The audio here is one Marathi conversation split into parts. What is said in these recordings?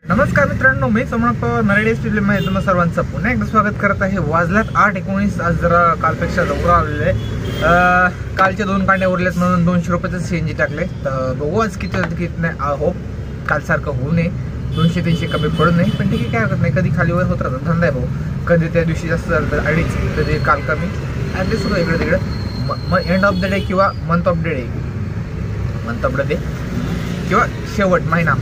नमस्कार मित्रांनो, मी सोमनाथ पवार नरेडे स्टुडिओमध्ये तुम्हा सर्वांचं पुन्हा एकदा स्वागत करत आहे। वाजल्यात 8:19। आज जरा कालपेक्षा लवकर आलेले आहे। कालचे 2 कांडे उरलेत म्हणून 200 रुपयाचं सीएनजी टाकले। तर बघू आज किती नाही। आय होप कालसारखं होऊ नये, 200-300 कमी पडू नये, पण ठीक आहे, काय हरकत नाही। कधी खाली वर होत राहतं, धंदा आहे भाऊ। कधी त्या दिवशी जास्त झालं तर 2.5, कधी काल कमी, ॲटलीस्ट होतं इकडे तिकडे। मग एंड ऑफ द डे किंवा मंथ ऑफ द डे किंवा शेवट महिना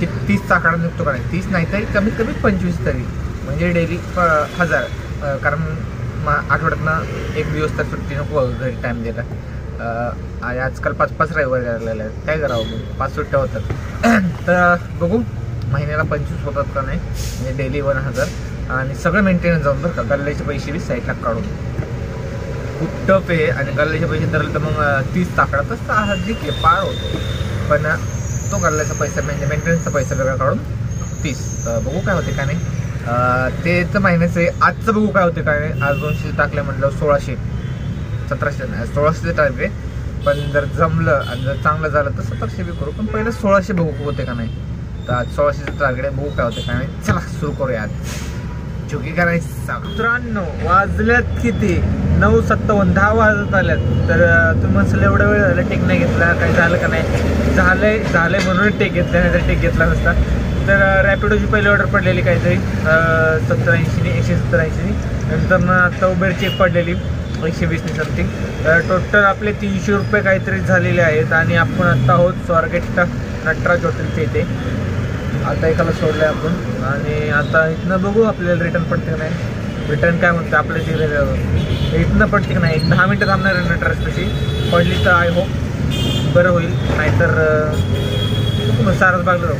30चा आकडा निघतो का नाही, 30 नाही तरी कमीत कमी 25 तरी, म्हणजे डेली 1000। कारण आठवड्यातनं एक दिवस तर सुट्टी नको घरी टाईम द्यायला। आजकाल 5-5 रविवार झालेले आहेत, काय करावं, 5 सुट्ट्या होतात। तर बघू महिन्याला 25 होतात का नाही, म्हणजे डेली 1000। आणि सगळं मेंटेनन्स जाऊन बरं का, गल्ल्याचे पैसे बी साईडला काढून खूप टफ आहे। आणि गल्ल्याचे पैसे धरले तर मग 30चा आकडा तर साहजिक आहे, पार होतो। पण तो गल्ल्याचा पैसा म्हणजे मेंटेनन्सचा पैसा वेगळा काढून 30। बघू काय होते का नाही। ते तर महिन्याचं आहे, आजचं बघू काय होते काय नाही। आज 200 टाकले म्हटलं 1600 1700 नाही, 1600 टाकले। पण जर जमलं आणि जर चांगलं झालं तर 1700 बी करू, पण पहिलं 1600 बघू होते का नाही। तर आज 1600चं टार्गेट आहे, बघू काय होते काय नाही। चला सुरू करूया आज चुकी करायचं। मित्रांनो वाजल्यात किती, 9:57, 10 वाजत आल्यात। तर तुम्ही म्हणसाल एवढा वेळ झाला टेक नाही घेतला, काही झालं का नाही। झालंय म्हणून टेक घेतला, नाही तर टेक घेतला नसता। तर रॅपिडोची पहिली ऑर्डर पडलेली काहीतरी 70-80 170-80, नंतर ना आता उबेरची एक पडलेली 120 समथिंग। टोटल आपले 300 रुपये काहीतरी झालेले आहेत। आणि आपण आता आहोत स्वारगेट नटराज हॉटेलच्या इथे। आता एकाला सोडलं आहे आपण, आणि आता इथनं बघू आपल्याला रिटर्न पडते का नाही। रिटर्न काय म्हणते आपल्या तिकडे इथनं पडते का नाही, 10 मिनटं थांबणार आहे नटराजपाशी। पडली तर आय होप बरं होईल, नाहीतर सारस बागलं जाऊ,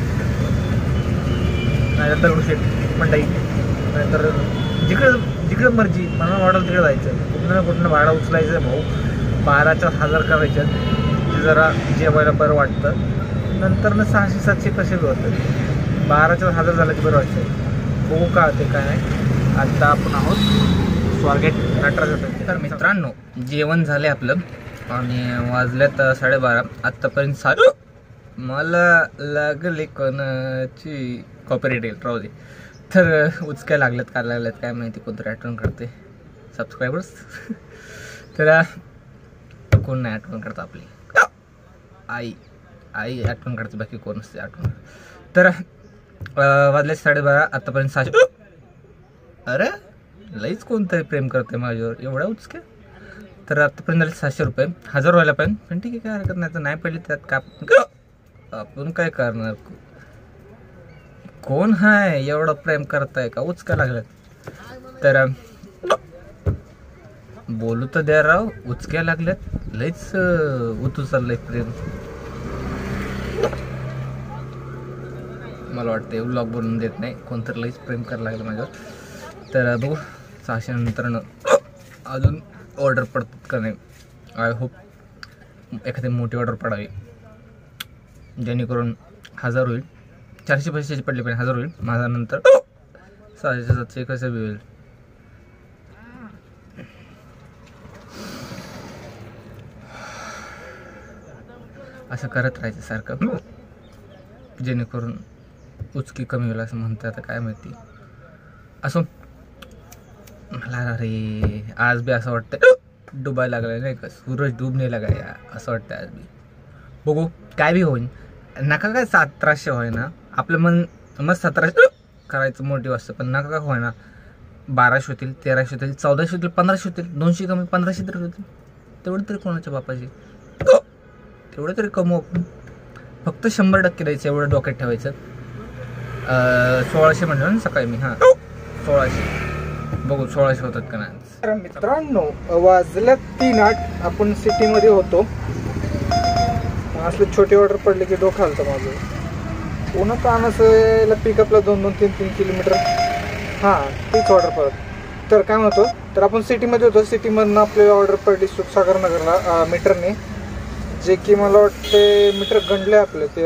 नाहीतर दगडूशेठ मंडई, नाहीतर जिकडं मर्जी मला वाटेल तिकडे जायचं। कुठनं भाडं उचलायचं भाऊ, 12,000 करायचं, ते जरा जेवायला बरं वाटतं। नंतर ना 600-700 कसे बी होतं, 12,000 झालं की बरं वाटतं। बघू का होते काय नाही। आता आपण आहोत स्वारगेट नटराज हॉटेल। तर मित्रांनो जेवण झाले आपलं आणि वाजल्यात 12:30। आत्तापर्यंत मला लागले कोणाची कॉपीराइट येईल, राहू दे। तर उचक्या लागल्यात का लागल्यात काय माहिती, कोणतरी आठवण करते सबस्क्रायबर्स। तर कोण नाही आठवण करतं, आपली आई आठवण करते, बाकी कोण नसते आठवण। तर वाजले 12:30, आतापर्यंत 600। अरे लईच कोणतरी प्रेम करते माझ्यावर, एवढ्या उचक्या। तर आतापर्यंत झाले 600 रुपये, 1000 व्हायला पाहिजे, पण ठीक आहे, काय हरकत नाही। तर नाही पडली त्यात का आपण काय करणार। कोण हाय एवढं प्रेम करताय का, उचका लागल्यात। तर बोलू तर द्या राव, उचक्या लागल्यात, लईच उतू चाललंय प्रेम। मला वाटतं व्लॉग बनवून देत नाही, कोणतरी लईच प्रेम करायला लागलं माझ्यावर। तर बघू 600 नंतर अजून ऑर्डर पडतात का नाही। आय होप एखादी मोठी ऑर्डर पडावी, जेणेकरून 1000 होईल। 400-500 पडले पण 1000 होईल माझा, नंतर 600-700 कसं बी होईल। असं करत राहायचं सारखं, जेणेकरून उचकी कमी होईल असं म्हणतात, आता काय माहिती। असो, मला अरे आज बी असं वाटतं डुबायला लागलं नाही का, सूरज डुबणे लागा या, असं वाटतं आज बी। बघू काय बी होईल, नका काय 1700 होय ना, आपलं मन मग 1700 करायचं मोठी वाजतं, पण नका काय होय ना 1200 होतील, 1300 होतील, 1400 होतील, 1500 होतील, 200 कमी 1500 तरी होतील। तेवढं तरी कोणाच्या बापाची, तेवढं तरी कमवू आपण। फक्त 100% द्यायचं, एवढं डोक्यात ठेवायचं। 1600 म्हणलं ना सकाळी मी, 1600 बघू 1600 होतात का नाही। तर मित्रांनो वाजल्यात 3:08, आपण सिटीमध्ये होतो। असले छोटे ऑर्डर पडले की डोकं हलतं माझं। उन्हात आणसं पिकअपला 2-3 किलोमीटर, तीच ऑर्डर पडत। तर काय म्हणतो, तर आपण सिटीमध्ये होतो, सिटीमधनं आपल्याला ऑर्डर पडली सुखसागर नगरला मीटरने, जे की मला वाटते मीटर गंडले आपले, ते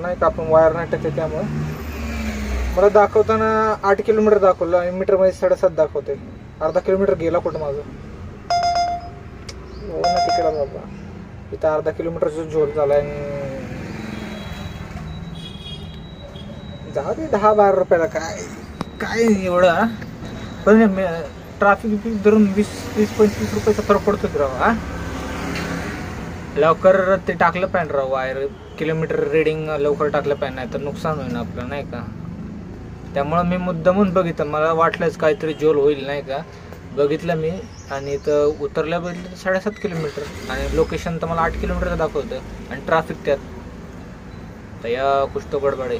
नाही का आपण वायर नाही टाकते, त्यामुळे मला दाखवताना 8 किलोमीटर दाखवलं आणि मीटरमध्ये 7.5 दाखवते। अर्धा किलोमीटर गेला कुठं माझं, हो ना तिकडं बाबा, इथं अर्धा किलोमीटरचा झोल झाला। जाऊ दे 10-12 रुपयाला काय काय एवढं. पण ट्रॅफिक धरून 20-25 रुपयाचा फरक पडतो की राव. हा लवकर ते टाकलं पाहिजे राव वायर, किलोमीटर रिडिंग लवकर टाकलं पाहिजे, नाही तर नुकसान होईल आपलं नाही का. त्यामुळं मी मुद्दामून बघितलं, मला वाटलंच काहीतरी जोल होईल नाही का. बघितलं मी आणि इथं उतरल्या बघितलं 7.5 किलोमीटर आणि लोकेशन तर मला 8 किलोमीटरचं दाखवतं आणि ट्रॅफिक त्यात. तर या कुछ तो गडबड आहे.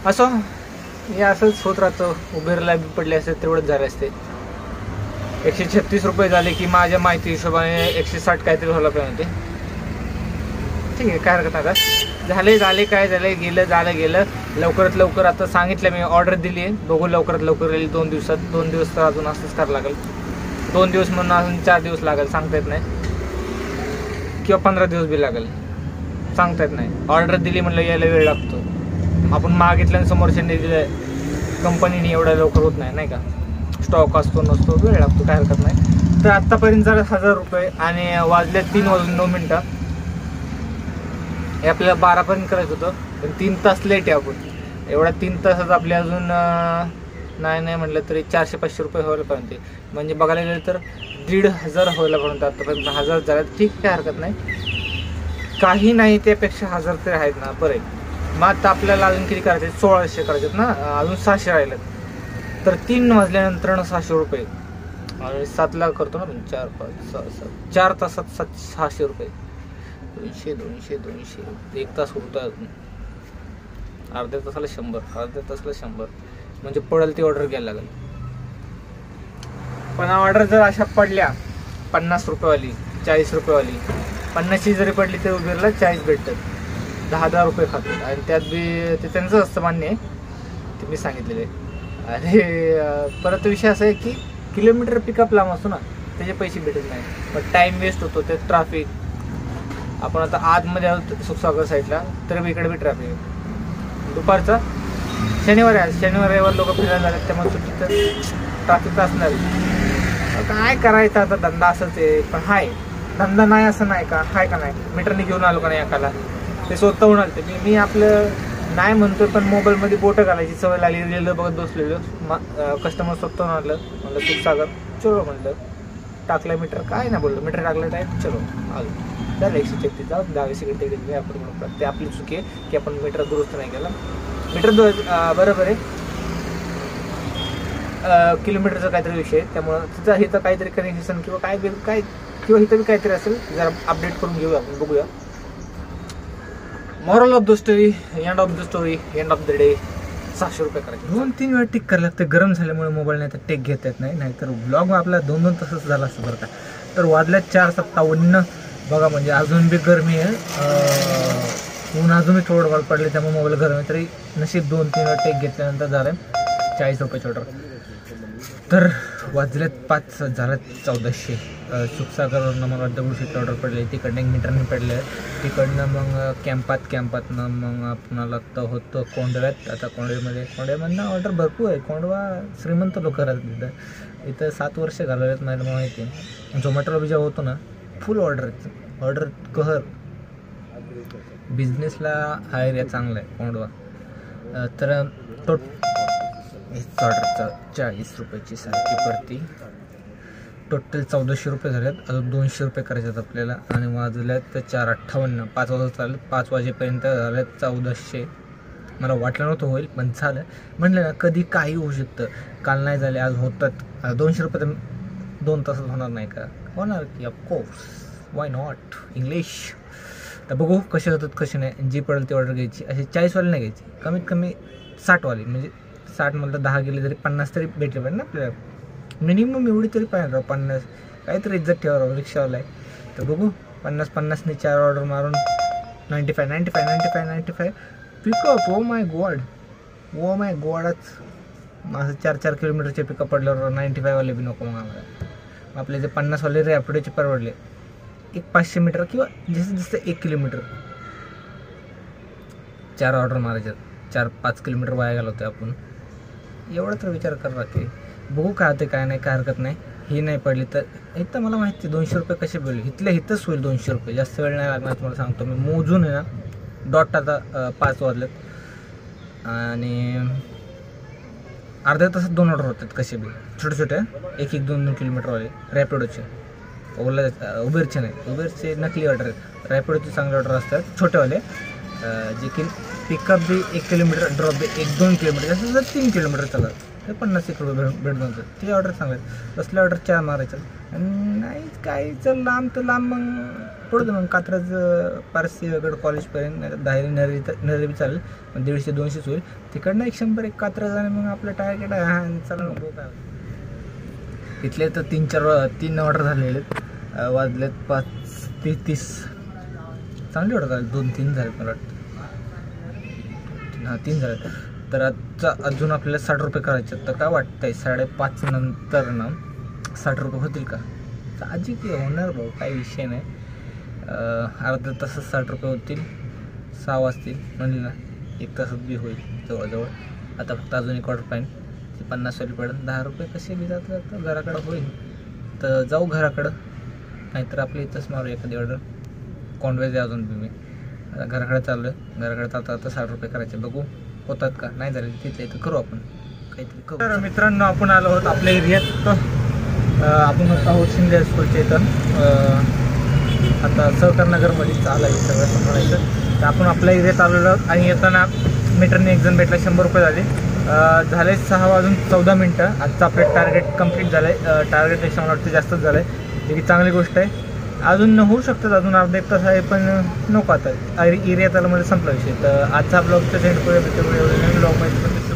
असं हे असंच होत राहतं. उबेरला बी पडले असते तेवढंच झाले असते. 136 रुपये झाले की माझ्या माहिती हिशोबाने 160 काहीतरी व्हायला पाहिजे होते. ठीक आहे, काय हरकत नाही. झाले काय झाले गेलं लवकरात लवकर. आता सांगितलं मी, ऑर्डर दिली आहे, बघू लवकरात लवकर येईल 2 दिवसात. 2 दिवस तर अजून असंच करावं लागेल. 2 दिवस म्हणून अजून 4 दिवस लागेल, सांगता येत नाही. किंवा 15 दिवस बी लागेल, सांगता येत नाही. ऑर्डर दिली म्हणलं यायला वेळ लागतो. आपण मागितलं आणि समोरच्याने दिलं, कंपनीने एवढ्या लवकर होत नाही नाही का. स्टॉक असतो नसतो, वेळ लागतो, काय हरकत नाही. तर आत्तापर्यंत झालं 1000 रुपये आणि वाजले 3:09. हे आपल्याला 12 पर्यंत करायचं होतं, पण 3 तास लेट आहे आपण. एवढ्या 3 तासात आपले अजून नाही म्हटलं तरी 400-500 रुपये व्हायला पाहिजे. म्हणजे बघायला गेलं तर 1500 व्हायला पाहिजे. आतापर्यंत 1000 झाले, ठीक, काय हरकत नाही. काही नाही त्यापेक्षा 1000 तरी आहेत ना, बरं आहे. मग आता आपल्याला अजून किती करायचे, 1600 करायचे ना, अजून 600 राहिलेत. तर 3 वाजल्यानंतर 600 रुपये आणि 7ला करतो ना, 4 तासात 600 रुपये. 200 1 तास होतो अजून. अर्ध्या तासाला 100 म्हणजे पडेल ती ऑर्डर घ्यायला लागेल. पण ऑर्डर जर अशा पडल्या 50 रुपयेवाली, 40 रुपयेवाली, 50ची जरी पडली तरी उबेरला 40 भेटतात. 10,000 रुपये खातात आणि त्यात बी ते त्यांचं असतं, मान्य आहे, ते मी सांगितलेलं आहे. आणि परत विषय असा आहे की किलोमीटर पिकअप लांब असतो ना, त्याचे पैसे भेटत नाही. पण टाईम वेस्ट होतो, ते ट्रॅफिक. आपण आता आतमध्ये आहोत सुखसागर साईडला, तर इकडे बी ट्रॅफिक. दुपारचा शनिवार रविवार लोक फिरायला जातात, त्यामुळे सुट्टीचं ट्रॅफिक असणार. काय करायचं आता, धंदा असंच आहे. पण हाय धंदा नाही असं नाही का, हाय का नाही. मीटरने घेऊन आलो का नाही एकाला, ते स्वतःहून आलं. ते मी आपलं नाही म्हणतोय, पण मोबाईलमध्ये बोटं घालायची सवय लागली. रेल्वे बघत बसलेलं, कस्टमर स्वतःहून आणलं. म्हणलं सुखसागर चलो, म्हणलं टाकलं मीटर, काय नाही बोललो, मीटर टाकलं टाईप चलो आलो. त्याला 136 जाऊ 10 सेकंड तिकडे आपण म्हणून. ते आपली चुकी आहे की आपण मीटर दुरुस्त नाही केला. मीटर बरोबर आहे, किलोमीटरचा काहीतरी विषय, त्यामुळं तिथं इथं काहीतरी कनेक्शन किंवा काय किंवा इथं बी काहीतरी असेल, जरा अपडेट करून घेऊया आपण, बघूया. Moral of the story, end of the day 600 रुपये करायचे. 2-3 वेळा टिक करायला लागतं. गरम झाल्यामुळे मोबाईल नाही तर टेक घेता येत नाही, नाहीतर ब्लॉग आपला 2-2 तासच झाला असतं बरं का. तर वाजल्या 4:57 बघा, म्हणजे अजून बी गरमी आहे. ऊन अजूनही थोडं वाढ पडले, त्यामुळे मोबाईल गरम आहे. तरी नशीब 2-3 वेळा टेक घेतल्यानंतर झालं 40 रुपयाची ऑर्डर. तर वाजलेत 5, झालेत 1400. सुखसागरवरनं मला दगडूशेठ ऑर्डर पडले, तिकडनं 1 मीटरने पडले, तिकडनं मग कॅम्पातनं मग आपणाला तर होतं कोंडव्यात. आता कोंडव्यामधनं ऑर्डर भरपूर आहे. कोंडवा श्रीमंत लोक राहतात इथं 7 वर्ष घालवलेत मला माहिती आहे. झोमॅटोला बी जेव्हा होतो ना, फुल ऑर्डर कहर. बिझनेसला हा एरिया चांगला आहे कोंडवा. तर ऑर्डरचा 40 रुपयाची सारखी पडती. टोटल 1400 रुपये झालेत. अजून 200 रुपये करायचे आहेत आपल्याला. आणि वाजल्यात 4:58. 5 वाजता चालेल, 5 वाजेपर्यंत झाल्यात 1400. मला वाटलं नव्हतं होईल, पण झालं. म्हटलं ना, कधी काही होऊ शकतं. काल नाही झाले, आज होतात. 200 रुपये तर 2 तासात होणार नाही का? होणार की, ऑफकोर्स, वाय नॉट. इंग्लिश. तर बघू कसे होतात कसे नाही. जी पडेल ती ऑर्डर घ्यायची. अशी 40 वाली नाही घ्यायची, कमीत कमी 60 वाली. म्हणजे 60 म्हणलं 10 गेले तरी 50 तरी भेटले पाहिजे ना आपल्याला. मिनिमम एवढी तरी पाहिजे. 50 काहीतरी इज्जत ठेवा, रिक्षावाला आहे. तर बघू 50-50ने 4 ऑर्डर मारून 95 पिकअप. Oh my गॉडच. माझं 4-4 किलोमीटरचे पिकअप पडल्यावर 95 वाले बी नको. मग आम्हाला आपले जे 50 वाले रॅपिडोचे परवडले. एक 500 मीटर किंवा जसं 1 किलोमीटर 4 ऑर्डर मारायच्यात. 4-5 किलोमीटर वाया घालवतोय आपण. एवढा तर विचार करा की बघू काय होते काय नाही, काय हरकत नाही. ही नाही पडली तर इथं मला माहिती 200 रुपये कसे बोलले. इथंच होईल 200 रुपये. जास्त वेळ नाही लागणार तुम्हाला सांगतो मी. मोजून आहे ना, डॉट आता 5 वाजलेत. आणि अर्ध्या तासात 2 ऑर्डर होतात कसे बी, छोटे छोटे 1-2 किलोमीटरवाले रॅपिडोचे. ओला उबेरचे नाही, उबेरचे नकली ऑर्डर आहेत. रॅपिडोचे चांगले ऑर्डर असतात छोटेवाले, जे की पिकअप बी 1 किलोमीटर, ड्रॉप बी 1-2 किलोमीटर, असं जर 3 किलोमीटर चालत ते 50 रुपये भेटून जातात. ते ऑर्डर चांगले आहेत. तसले ऑर्डर 4 मारायचं. आणि नाही काय चल लांब तर लांब, मग पडू मग कात्रज पारसीगड कॉलेजपर्यंत, दाहेरी नरेरी बी चालेल, पण 150-200 होईल. तिकडनं 100-100 कात्रज, आणि मग आपलं टार्गेट आहे चला मग काय. इथले तर 3 ऑर्डर झालेले आहेत. वाजलेत 5:30. चांगली ऑर्डर झाली, 2-3 झाले मला वाटतं. 3 झाले. तर आजचा अजून आपल्याला 60 रुपये करायचे. तर काय वाटतंय 5:30 नंतर ना 60 रुपये होतील का? आजी की होणार भाऊ, काही विषय नाही. अर्ध्या तासात 60 रुपये होतील. 6 वाजतील म्हणले ना, 1 तासात बी होईल जवळजवळ. आता फक्त अजून एक ऑर्डर पाहिजे, ते 50 वाली पडेल. 10 रुपये कसे बी जातात घराकडं होईल. तर जाऊ घराकडं, नाहीतर आपली इथंच मारू एखादी ऑर्डर. कॉन्वेज आहे अजून बी. मी आता घराकडे चाललो आहे. घराकडे चालता 60 रुपये करायचे. बघू होतात का, नाही झाले तिथले इथं करू आपण काहीतरी करू. तर मित्रांनो, आपण आलो आहोत आपल्या एरियात. आपण आता आहोत शिंदे हायस्कूलच्या इथं. आता सहकारनगरमध्ये चालाय सगळं सांभाळायचं. तर आपण आपल्या एरियात आलेलो आहोत. आणि येताना मीटरने एक जण भेटला, 100 रुपये झाले. 6:14. आजचं आपलं टार्गेट कंप्लीट झालं आहे. टार्गेटपेक्षा मला वाटतं जास्तच झालं आहे, जे की चांगली गोष्ट आहे. अजून होऊ शकतात, अजून अर्धा 1 तास आहे, पण नको आता एरियात आलं म्हणजे संपला विषय. तर आजचा ब्लॉगचा सेंड करूया. ब्लॉगमध्ये